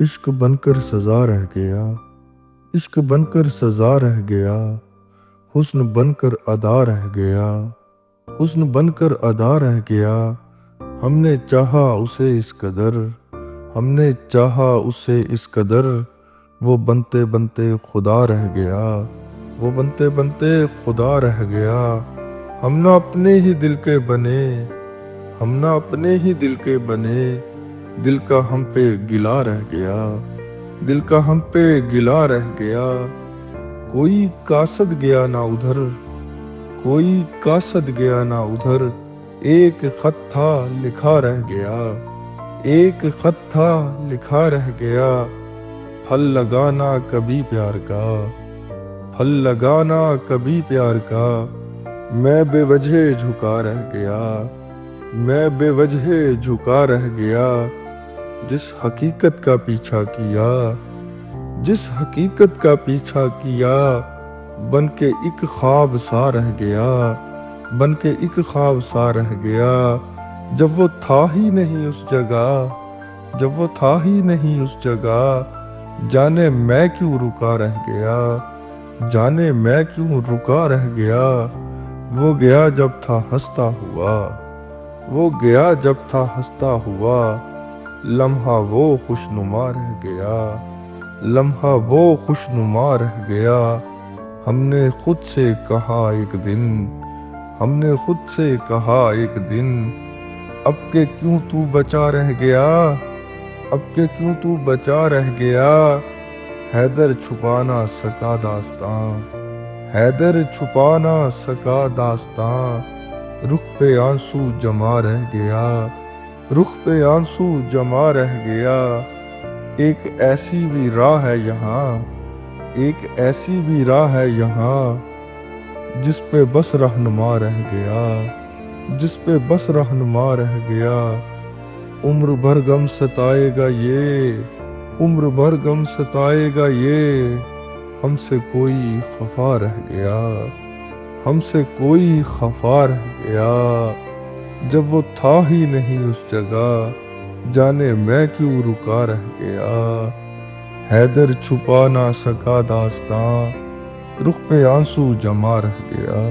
عشق بن کر سزا رہ گیا، عشق بن کر سزا رہ گیا، حسن بن کر ادا رہ گیا، حسن بن کر ادا رہ گیا۔ ہم نے چاہا اسے اس قدر، ہم نے چاہا اسے اس قدر، وہ بنتے بنتے خدا رہ گیا، وہ بنتے بنتے خدا رہ گیا۔ ہم نہ اپنے ہی دل کے بنے، ہم نہ اپنے ہی دل کے بنے، دل کا ہم پہ گلا رہ گیا، دل کا ہم پہ گلا رہ گیا۔ کوئی قاصد گیا نہ ادھر، کوئی قاصد گیا نہ ادھر، ایک خط تھا لکھا رہ گیا، ایک خط تھا لکھا رہ گیا۔ پھل لگانا کبھی پیار کا، پھل لگانا کبھی پیار کا، میں بے وجہ جھکا رہ گیا، میں بے وجہ جھکا رہ گیا۔ جس حقیقت کا پیچھا کیا، جس حقیقت کا پیچھا کیا، بن کے ایک خواب سا رہ گیا، بن کے ایک خواب سا رہ گیا۔ جب وہ تھا ہی نہیں اس جگہ، جب وہ تھا ہی نہیں اس جگہ، جانے میں کیوں رکا رہ گیا، جانے میں کیوں رکا رہ گیا۔ وہ گیا جب تھا ہنستا ہوا، وہ گیا جب تھا ہنستا ہوا، لمحہ وہ خوشنما رہ گیا، لمحہ وہ خوشنما رہ گیا۔ ہم نے خود سے کہا ایک دن، ہم نے خود سے کہا ایک دن، اب کہ کیوں تو بچا رہ گیا، اب کہ کیوں تو بچا رہ گیا۔ حیدر چھپا نہ سکا داستاں، حیدر چھپا نہ سکا داستاں، رخ پہ آنسو جمع رہ گیا، رخ پہ آنسو جمع رہ گیا۔ ایک ایسی بھی راہ ہے یہاں، ایک ایسی بھی راہ ہے یہاں، جس پہ بس رہنما رہ گیا، جس پہ بس رہنما رہ گیا۔ عمر بھر غم ستائے گا یہ، عمر بھر غم ستائے گا یہ، ہم سے کوئی خفا رہ گیا، ہم سے کوئی خفا رہ گیا۔ جب وہ تھا ہی نہیں اس جگہ، جانے میں کیوں رکا رہ گیا۔ حیدر چھپا نہ سکا داستاں، رخ پہ آنسو جمع رہ گیا۔